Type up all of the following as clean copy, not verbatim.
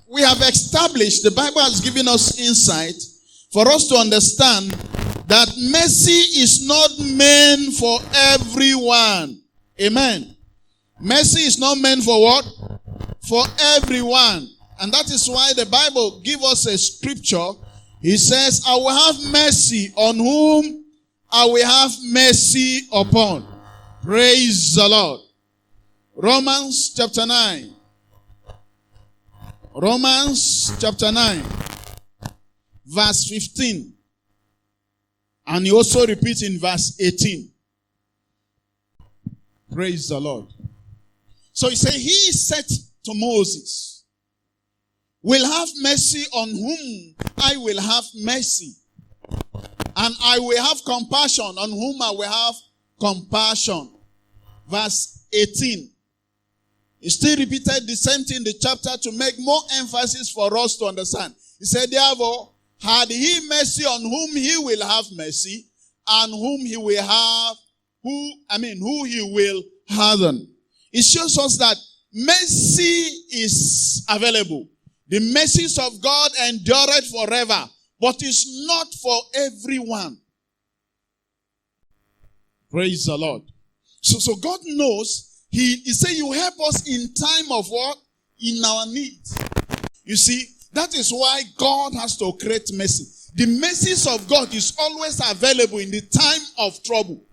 we have established, the Bible has given us insight for us to understand that mercy is not meant for everyone. Amen. Mercy is not meant for what? For everyone. And that is why the Bible gives us a scripture. He says, I will have mercy on whom I will have mercy upon. Praise the Lord. Romans chapter 9. Romans chapter 9. Verse 15. And he also repeats in verse 18. Praise the Lord. So he said, he said to Moses, will have mercy on whom I will have mercy. And I will have compassion on whom I will have compassion. Verse 18. He still repeated the same thing in the chapter to make more emphasis for us to understand. He said, therefore, had he mercy on whom he will have mercy, and whom he will have, who he will harden. It shows us that mercy is available. The mercies of God endureth forever, but it's not for everyone. Praise the Lord. So God knows. He said, you help us in time of what? In our need. You see, that is why God has to create mercy. The mercies of God is always available in the time of trouble.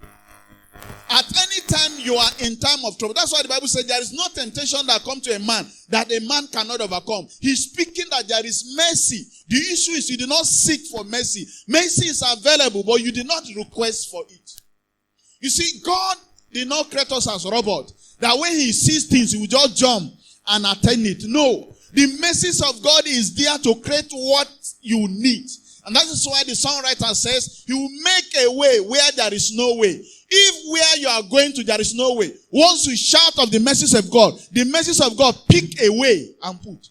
At any time you are in time of trouble. That's why the Bible says there is no temptation that comes to a man that a man cannot overcome. He's speaking that there is mercy. The issue is you did not seek for mercy. Mercy is available, but you did not request for it. You see, God did not create us as robots. That when he sees things, he will just jump and attend it. No. The mercies of God is there to create what you need. And that is why the songwriter says, he will make a way where there is no way. If where you are going to, there is no way. Once you shout of the mercies of God, the mercies of God pick a way and put.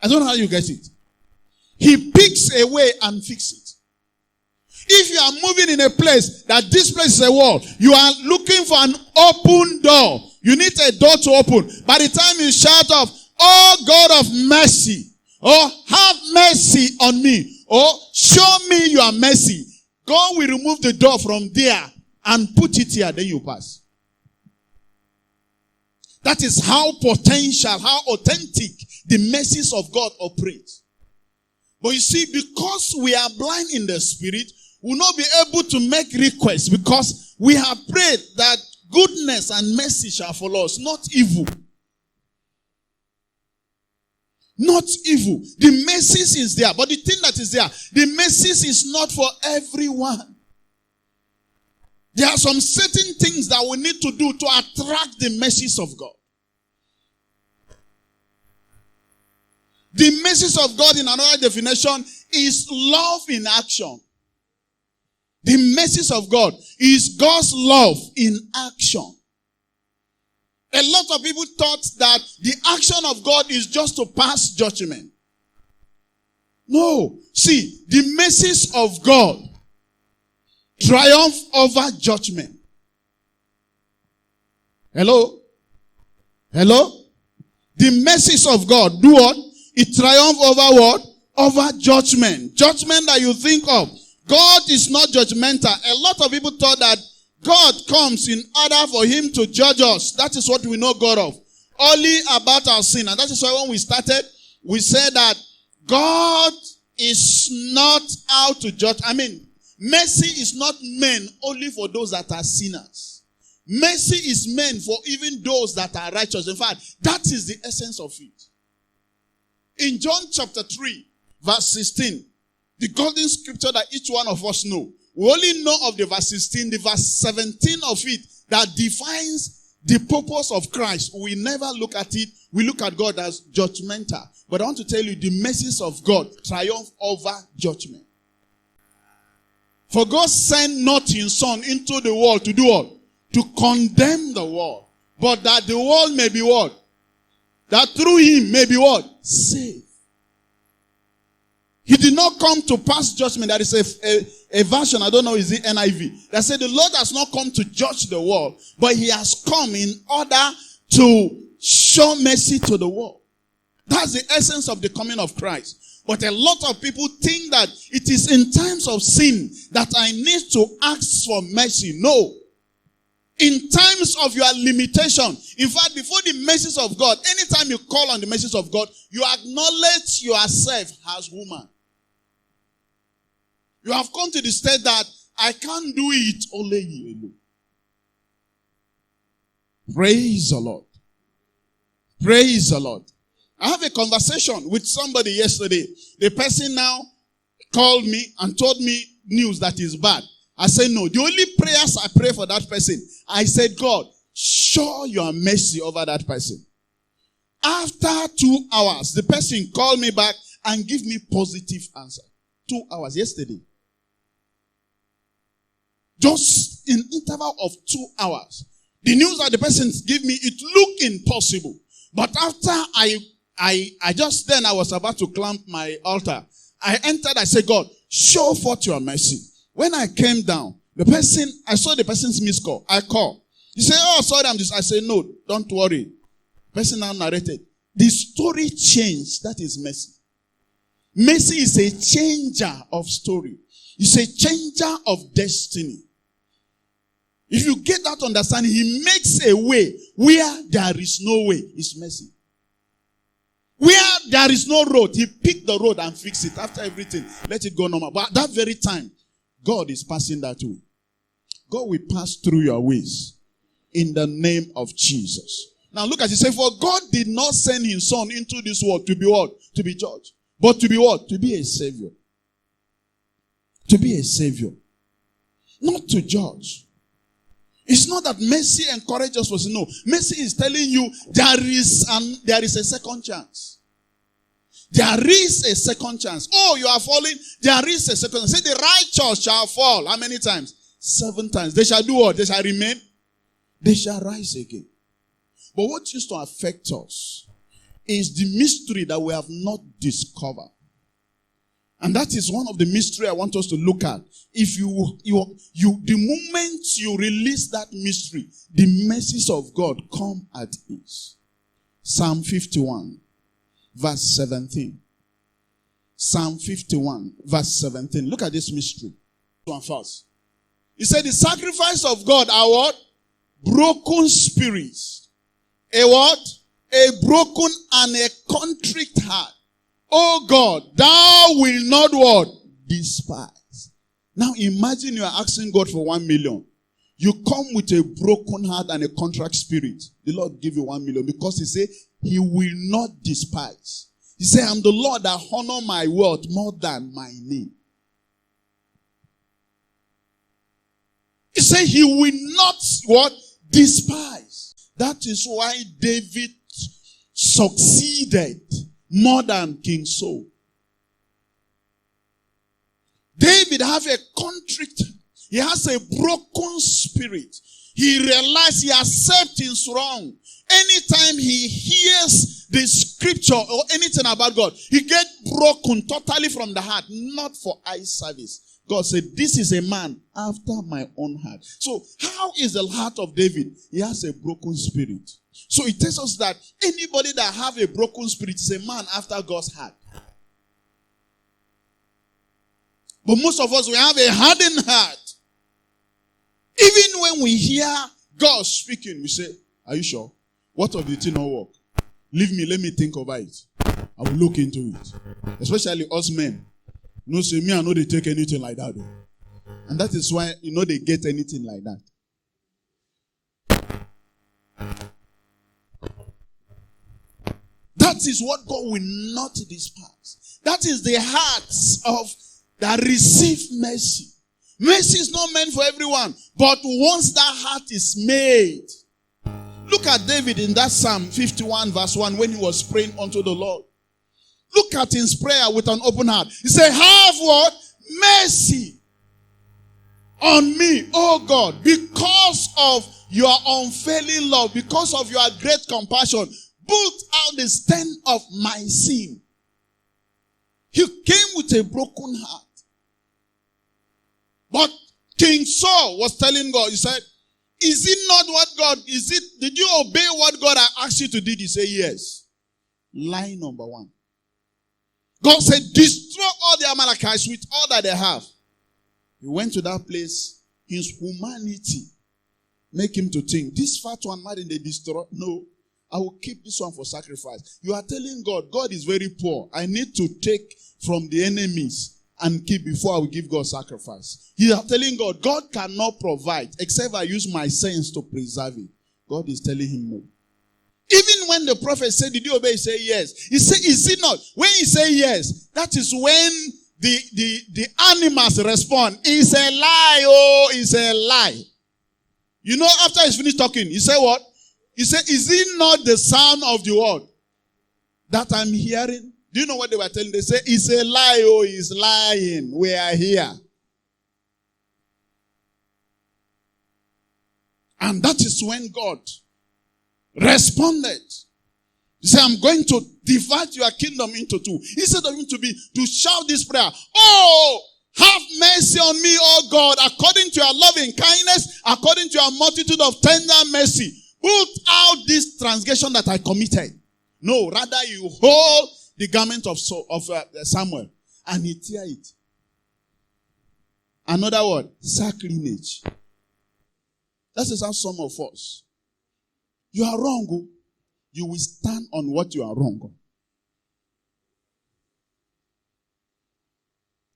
I don't know how you get it. He picks a way and fixes it. If you are moving in a place that this place is a wall, you are looking for an open door. You need a door to open. By the time you shout off, oh God of mercy, oh have mercy on me, oh show me your mercy, God will remove the door from there and put it here, then you pass. That is how potential, how authentic the mercies of God operate. But you see, because we are blind in the spirit, we will not be able to make requests because we have prayed that goodness and mercy shall follow us, not evil. Not evil. The mercies is there, but the thing that is there, the mercies is not for everyone. There are some certain things that we need to do to attract the mercies of God. The mercies of God in another definition is love in action. The mercies of God is God's love in action. A lot of people thought that the action of God is just to pass judgment. No. See, the mercies of God triumph over judgment. Hello? Hello? The mercies of God do what? It triumph over what? Over judgment. Judgment that you think of. God is not judgmental. A lot of people thought that God comes in order for him to judge us. That is what we know God of. Only about our sin. And that is why when we started, we said that God is not out to judge. Mercy is not meant only for those that are sinners. Mercy is meant for even those that are righteous. In fact, that is the essence of it. In John chapter 3, verse 16, the golden scripture that each one of us know. We only know of the verse 16, the verse 17 of it that defines the purpose of Christ. We never look at it. We look at God as judgmental. But I want to tell you, the mercies of God triumph over judgment. For God sent not his son into the world to do what? To condemn the world. But that the world may be what? That through him may be what? Saved. He did not come to pass judgment. There is a version, I don't know, is it NIV, that said the Lord has not come to judge the world, but he has come in order to show mercy to the world. That's the essence of the coming of Christ. But a lot of people think that it is in times of sin that I need to ask for mercy. No. In times of your limitation, in fact, before the mercies of God, anytime you call on the mercies of God, you acknowledge yourself as woman. You have come to the state that I can't do it, only you alone. Praise the Lord. Praise the Lord. I have a conversation with somebody yesterday. The person now called me and told me news that is bad. I said, no. The only prayers I pray for that person, I said, God, show your mercy over that person. After 2 hours, the person called me back and gave me positive answer. 2 hours yesterday. Just in interval of 2 hours. The news that the person gave me, it looked impossible. But after I was about to clamp my altar. I entered, I said, God, show forth your mercy. When I came down, I saw the person's missed call. I called. He said, oh, sorry, I said, no, don't worry. The person now narrated. The story changed. That is mercy. Mercy is a changer of story. It's a changer of destiny. If you get that understanding, he makes a way where there is no way. It's mercy. Where there is no road, he picked the road and fixed it. After everything, let it go normal. But at that very time, God is passing that way. God will pass through your ways in the name of Jesus. Now look at it. Say, for God did not send his son into this world to be what? To be judged. But to be what? To be a savior. To be a savior. Not to judge. It's not that mercy encourages us for sin. No. Mercy is telling you there is a second chance. There is a second chance. Oh, you are falling. There is a second chance. Say the righteous shall fall. How many times? 7 times. They shall do what? They shall remain. They shall rise again. But what used to affect us is the mystery that we have not discovered. And that is one of the mystery I want us to look at. If the moment you release that mystery, the mercies of God come at ease. Psalm 51, verse 17. Psalm 51, verse 17. Look at this mystery. One first. He said, the sacrifice of God are what? Broken spirits. A what? A broken and a contrite heart. Oh God, thou will not what? Despise. Now imagine you are asking God for 1 million. You come with a broken heart and a contrite spirit. The Lord give you 1 million because he said he will not despise. He said, I'm the Lord that honor my word more than my name. He said he will not what? Despise. That is why David succeeded more than King Saul. David has a contrite. He has a broken spirit. He realized he accepts his wrong. Anytime he hears the scripture or anything about God, he gets broken totally from the heart, not for eye service. God said, this is a man after my own heart. So how is the heart of David? He has a broken spirit. So it tells us that anybody that have a broken spirit is a man after God's heart. But most of us, we have a hardened heart. Even when we hear God speaking, we say, are you sure? What of the thing not work? Leave me, let me think about it. I will look into it. Especially us men. No, say me, I know they take anything like that. Though. And that is why, they get anything like that. That is what God will not despise. That is the hearts of that receive mercy. Mercy is not meant for everyone, but once that heart is made. Look at David in that Psalm 51 verse 1 when he was praying unto the Lord. Look at his prayer with an open heart. He said, have what? Mercy on me, oh God, because of your unfailing love, because of your great compassion. Put out the stain of my sin. He came with a broken heart. But King Saul was telling God, he said, is it not what God, is it did you obey what God had asked you to do? You say yes. Lie number one. God said, destroy all the Amalekites with all that they have. He went to that place. His humanity make him to think, this fat one, man, they destroy. No, I will keep this one for sacrifice. You are telling God, God is very poor. I need to take from the enemies and keep before I will give God sacrifice. You are telling God, God cannot provide except I use my sense to preserve it. God is telling him no. Even when the prophet said, did you obey? He said yes. He said, is it not? When he said yes, that is when the animals respond. It's a lie, oh, it's a lie. You know, after he's finished talking, he said what? He said, is it not the sound of the word that I'm hearing? Do you know what they were telling? They say, it's a lie, oh, he's lying. We are here. And that is when God responded. He said, I'm going to divide your kingdom into two. Instead of him to shout this prayer, oh, have mercy on me, oh God, according to your loving kindness, according to your multitude of tender mercy. Put out this transgression that I committed. No, rather you hold the garment of Samuel and he tear it. Another word, sacrilege. That is how some of us, you are wrong. You will stand on what you are wrong on.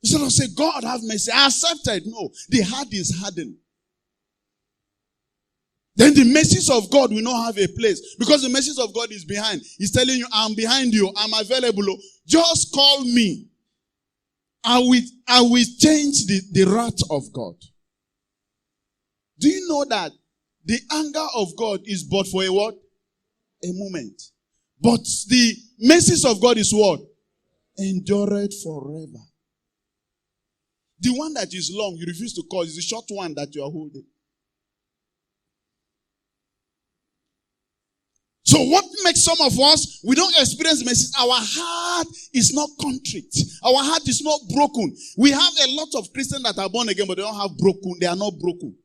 Instead of say, God have mercy, I accepted. No, the heart is hardened. Then the message of God will not have a place. Because the message of God is behind. He's telling you, I'm behind you. I'm available. Just call me. I will change the wrath of God. Do you know that the anger of God is but for a what? A moment. But the message of God is what? Endureth forever. The one that is long, you refuse to call, is the short one that you are holding. So what makes some of us, we don't experience the message. Our heart is not contrite. Our heart is not broken. We have a lot of Christians that are born again, but they don't have broken. They are not broken.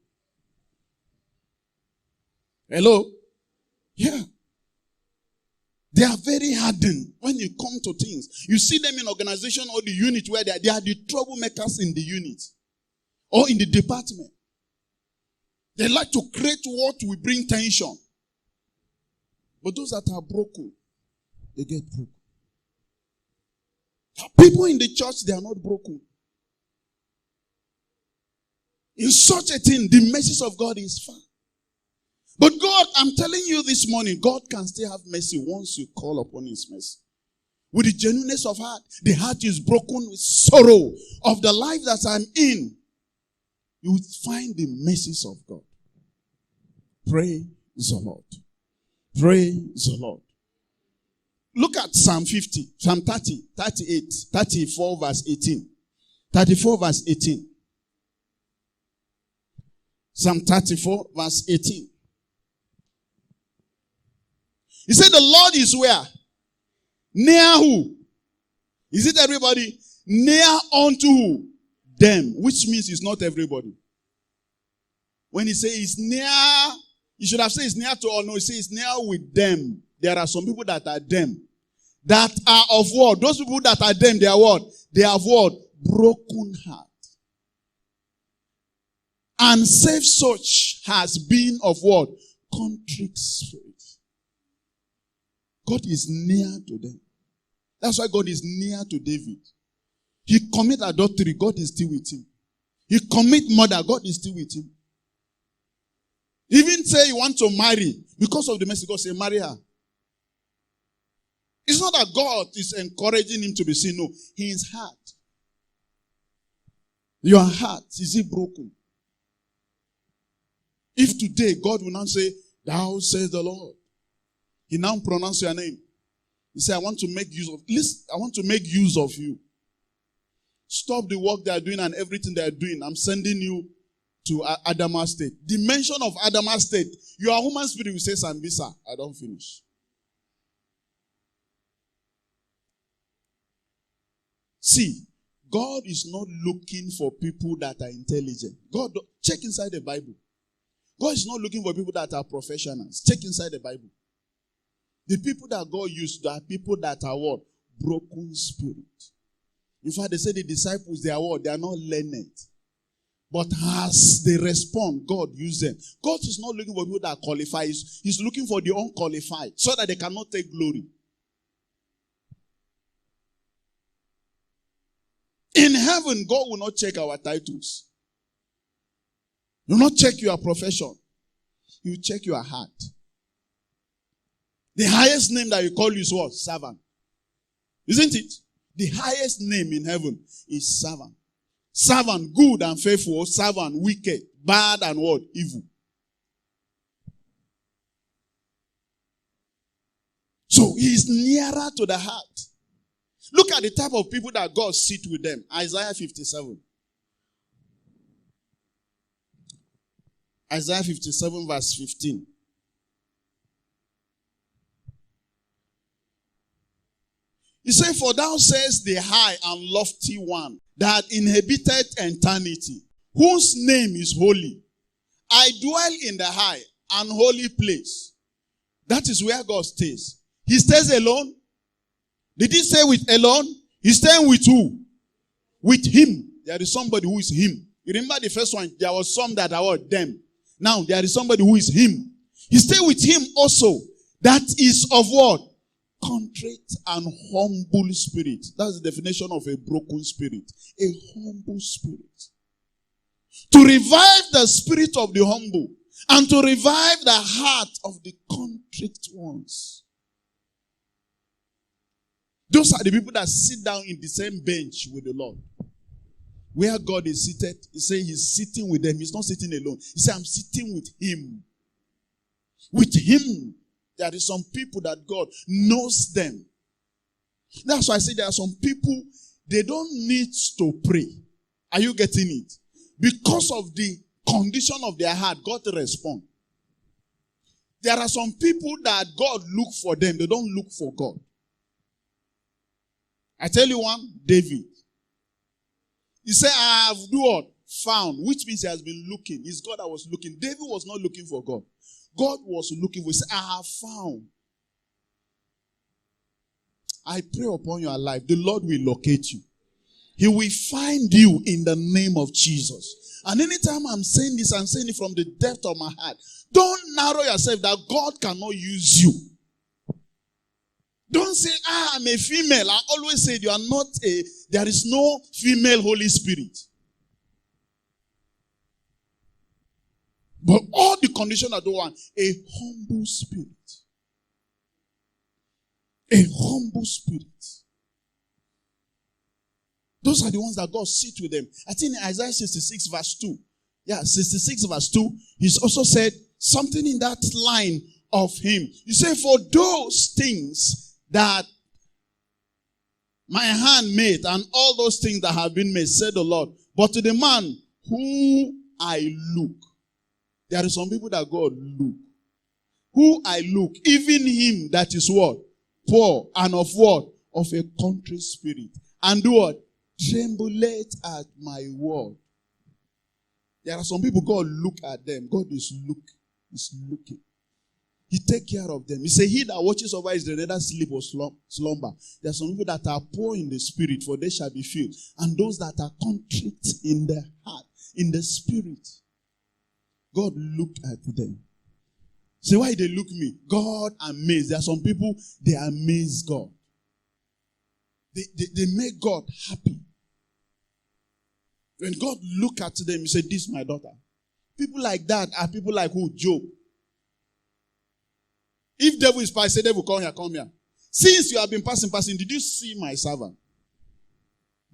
Hello? Yeah. They are very hardened when you come to things. You see them in organization or the unit where they are the troublemakers in the unit or in the department. They like to create what will bring tension. But those that are broken, they get broken. People in the church, they are not broken. In such a thing, the message of God is far. But God, I'm telling you this morning, God can still have mercy once you call upon his mercy. With the genuineness of heart, the heart is broken with sorrow of the life that I'm in. You will find the mercies of God. Praise the Lord. Praise the Lord. Look at Psalm 50, Psalm 30, 38, 34 verse 18. 34 verse 18. Psalm 34 verse 18. He said the Lord is where? Near who? Is it everybody? Near unto who? Them. Which means it's not everybody. When he says it's near, you should have said it's near to all. No, he says it's near with them. There are some people that are them. That are of what? Those people that are them, they are what? They have what? Broken heart. And save such has been of what? Contrite spirit. God is near to them. That's why God is near to David. He commit adultery, God is still with him. He commit murder, God is still with him. Even say you want to marry, because of the mercy, God say marry her. It's not that God is encouraging him to be sin. No, his heart. Your heart, is it broken? If today God will not say, thou says the Lord. He now pronounce your name. He said, I want to make use of, listen, I want to make use of you. Stop the work they are doing and everything they are doing. I'm sending you to Adama State. The mention of Adama State, your human spirit will say, Sambisa, I don't finish. See, God is not looking for people that are intelligent. God, check inside the Bible. God is not looking for people that are professionals. Check inside the Bible. The people that God used are people that are what? Broken spirit. In fact, they say the disciples, they are what? They are not learned. But as they respond, God used them. God is not looking for people that qualify. He's looking for the unqualified so that they cannot take glory. In heaven, God will not check our titles. He will not check your profession. He will check your heart. The highest name that you call you is what? Servant. Isn't it? The highest name in heaven is servant. Servant, good and faithful. Servant, wicked, bad and what? Evil. So he is nearer to the heart. Look at the type of people that God sits with them. Isaiah 57. Isaiah 57 verse 15. He said, for thou sayest the high and lofty one that inhabited eternity, whose name is holy. I dwell in the high and holy place. That is where God stays. He stays alone. Did he stay with alone? He's staying with who? With him. There is somebody who is him. You remember the first one? There was some that are them. Now there is somebody who is him. He stay with him also. That is of what? Contrite and humble spirit. That's the definition of a broken spirit. A humble spirit. To revive the spirit of the humble and to revive the heart of the contrite ones. Those are the people that sit down in the same bench with the Lord. Where God is seated, he says he's sitting with them. He's not sitting alone. He said, I'm sitting with him. With him. There is some people that God knows them. That's why I say there are some people, they don't need to pray. Are you getting it? Because of the condition of their heart, God responds. There are some people that God look for them. They don't look for God. I tell you one, David. He said, I have do what? Found, which means he has been looking. It's God that was looking. David was not looking for God. God was looking for. He said, I have found. I pray upon your life. The Lord will locate you. He will find you in the name of Jesus. And anytime I'm saying this, I'm saying it from the depth of my heart. Don't narrow yourself that God cannot use you. Don't say, I'm a female. I always say you are not there is no female Holy Spirit. But all the conditions are the one. A humble spirit. A humble spirit. Those are the ones that God sits with them. I think in Isaiah 66 verse 2. Yeah, 66 verse 2. He's also said something in that line of him. He said, for those things that my hand made and all those things that have been made, said the Lord. But to the man who I look. There are some people that God look. Who I look. Even him that is what? Poor and of what? Of a contrite spirit. And do what? Trembleth at my word. There are some people God look at them. God is looking. He take care of them. He said, he that watches over Israel neither sleep or slumber. There are some people that are poor in the spirit, for they shall be filled. And those that are contrite in the heart, in the spirit, God look at them. Say, why they look me? God amazed. There are some people, they amaze God. They make God happy. When God look at them, he said, this is my daughter. People like that are people like who? Job. If devil is passing, say, devil, come here. Since you have been passing, did you see my servant?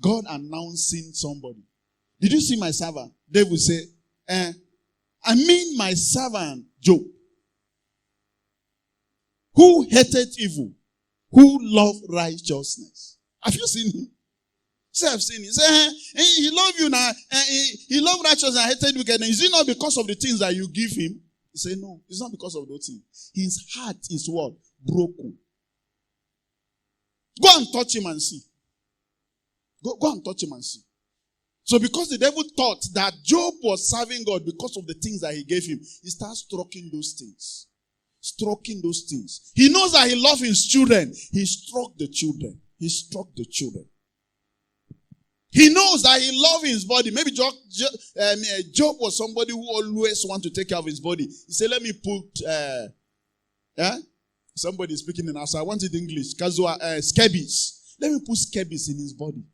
God announcing somebody. Did you see my servant? Devil say, I mean my servant, Job. Who hated evil, who loved righteousness. Have you seen him? Say, I've seen him. Say, he loved you now. He loved righteousness and hated wickedness. Is it not because of the things that you give him? He said, no, it's not because of those things. His heart is what? Broken. Go and touch him and see. Go and touch him and see. So because the devil thought that Job was serving God because of the things that he gave him, he starts stroking those things. Stroking those things. He knows that he loves his children. He struck the children. He struck the children. He knows that he loves his body. Maybe Job was somebody who always wants to take care of his body. He said, let me put, somebody speaking in us. I want it in English. Scabies. Let me put scabies in his body.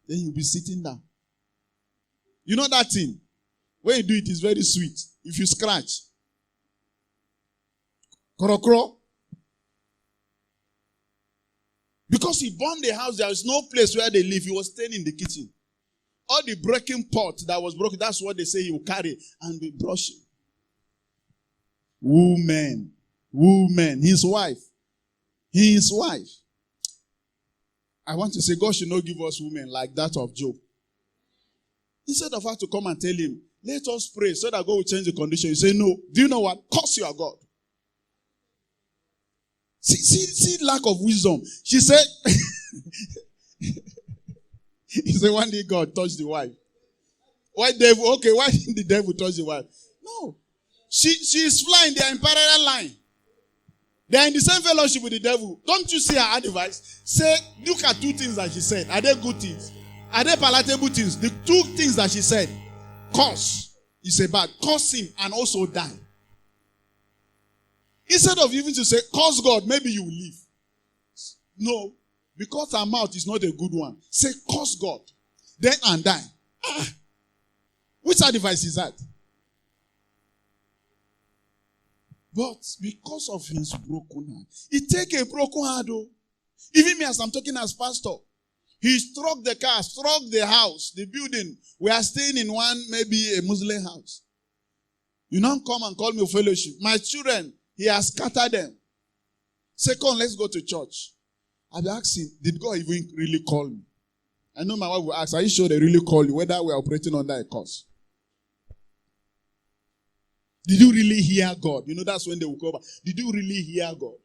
Then he'll be sitting down. You know that thing? When you do it, it's very sweet. If you scratch. Kro. Because he burned the house, there is no place where they live. He was staying in the kitchen. All the breaking pot that was broken, that's what they say he will carry and be brushing. Woman. His wife. I want to say God should not give us women like that of Job. Instead of her to come and tell him, let us pray so that God will change the condition. You say, no. Do you know what? Curse your God. See lack of wisdom. She said, he said one day God touched the wife. Why didn't the devil touch the wife? No. She is flying. They are in parallel line. They are in the same fellowship with the devil. Don't you see her advice? Say, look at two things that she said. Are they good things? Are they palatable things? The two things that she said. Curse is a bad. Curse him and also die. Instead of even to say, curse God, maybe you will live. No, because her mouth is not a good one. Say, curse God, then and die. Which advice is that? But because of his broken heart, it take a broken heart though. Even me as I'm talking as pastor, he struck the car, struck the house, the building. We are staying in one, maybe a Muslim house. You now come and call me for fellowship. My children, he has scattered them. Say, come, let's go to church. I'll be asking, did God even really call me? I know my wife will ask, are you sure they really called you, whether we are operating under a curse? Did you really hear God? You know, that's when they will go back. Did you really hear God?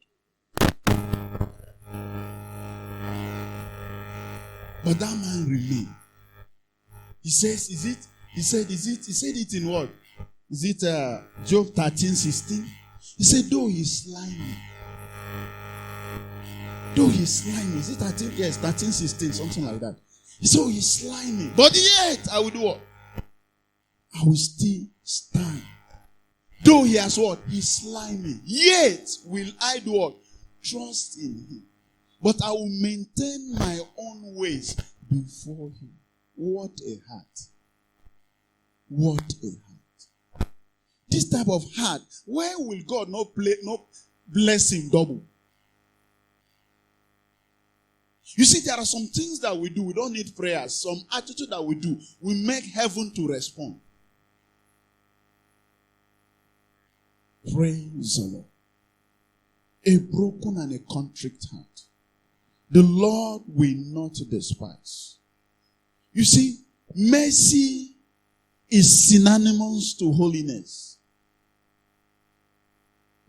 But that man remained. He says, he said it in what? Is it Job 13:16? He said, though he's slimy. Is it 13? Yes, 13:16, something like that. He said, oh, he's slimy. But yet, I will do what? I will still stand. Though he has what? He's slimy. Yet will I do what? Trust in him. But I will maintain my own ways before him. What a heart. What a heart. This type of heart, where will God not bless him double? You see, there are some things that we do. We don't need prayers. Some attitude that we do. We make heaven to respond. Praise the Lord. A broken and a contrite heart, the Lord will not despise. You see, mercy is synonymous to holiness.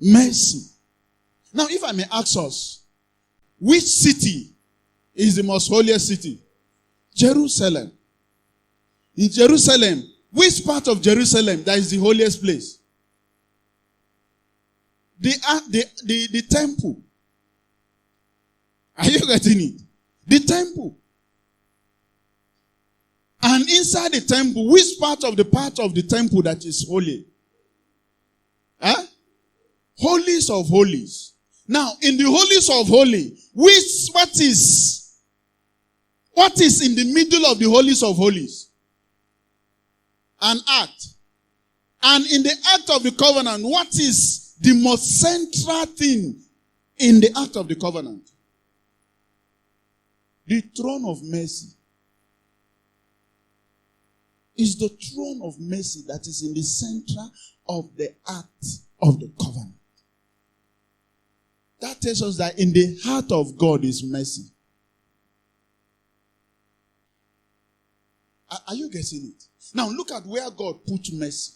Mercy. Now, if I may ask us, which city is the most holiest city? Jerusalem. In Jerusalem, which part of Jerusalem that is the holiest place? The temple. Are you getting it? The temple. And inside the temple, which part of the temple that is holy? Huh? Holies of holies. Now, in the holies of holy, what is in the middle of the holies of holies? An act. And in the act of the covenant, what is the most central thing in the act of the covenant? The throne of mercy. Is the throne of mercy that is in the center of the act of the covenant. That tells us that in the heart of God is mercy. Are you getting it? Now look at where God put mercy.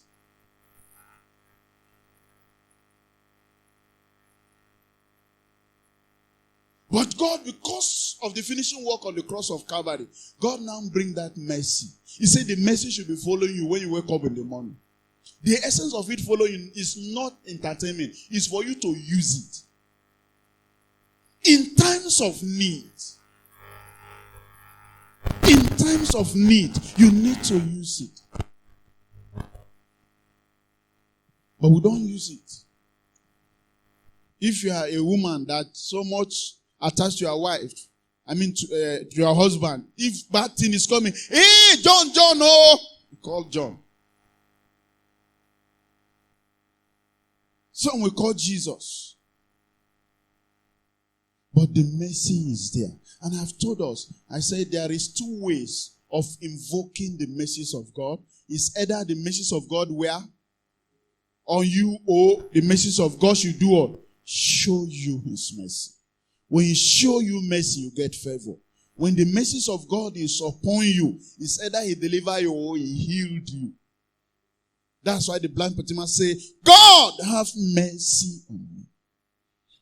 But God, because of the finishing work on the cross of Calvary, God now bring that mercy. He said the mercy should be following you when you wake up in the morning. The essence of it following is not entertainment. It's for you to use it. In times of need. In times of need, you need to use it. But we don't use it. If you are a woman that so much attached to your wife, to your husband, if bad thing is coming, hey, John, oh, call John. Some will call Jesus. But the mercy is there. And I've told us, I said there is two ways of invoking the mercies of God. It's either the mercies of God where on you, or the mercies of God should do what? Show you his mercy. When he show you mercy, you get favor. When the mercies of God is upon you, it's either he deliver you or he healed you. That's why the blind Bartimaeus say, God have mercy on me.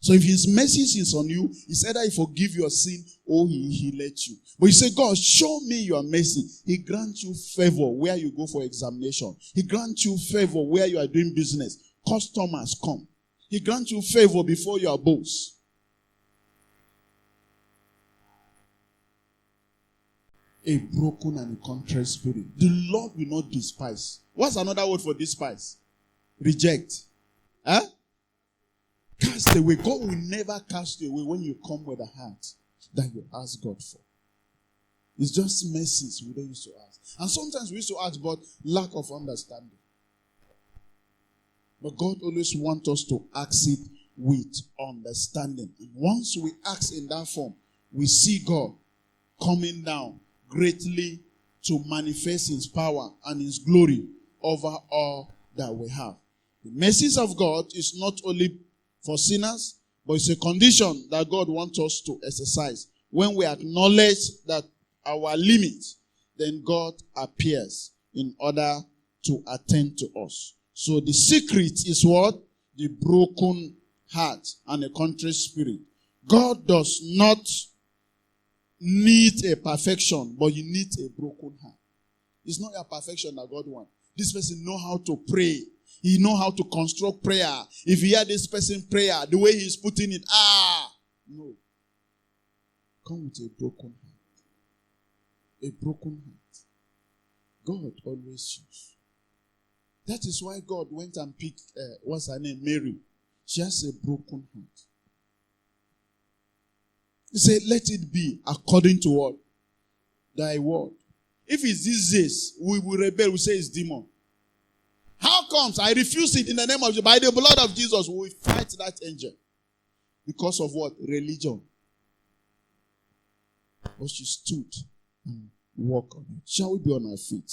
So if his mercy is on you, it's either he forgive your sin or he let you. But you say, God, show me your mercy. He grants you favor where you go for examination. He grants you favor where you are doing business. Customers come. He grants you favor before your boss. A broken and a contrite spirit. The Lord will not despise. What's another word for despise? Reject. Huh? Cast away. God will never cast you away when you come with a heart that you ask God for. It's just mercies we don't used to ask. And sometimes we used to ask, but lack of understanding. But God always wants us to ask it with understanding. And once we ask in that form, we see God coming down greatly to manifest his power and his glory over all that we have. The mercies of God is not only for sinners, but it's a condition that God wants us to exercise. When we acknowledge that our limit, then God appears in order to attend to us. So the secret is what? The broken heart and a contrite spirit. God does not need a perfection, but you need a broken heart. It's not a perfection that God wants. This person know how to pray. He know how to construct prayer. If you hear this person prayer, the way he's putting it, no. Come with a broken heart. A broken heart. God always chooses. That is why God went and picked, what's her name? Mary. She has a broken heart. He said, let it be according to what? Thy word. If it's these days, we will rebel, we say it's demon. How comes? I refuse it in the name of Jesus. By the blood of Jesus, we will fight that angel. Because of what? Religion. But she stood and walked on it. Shall we be on our feet?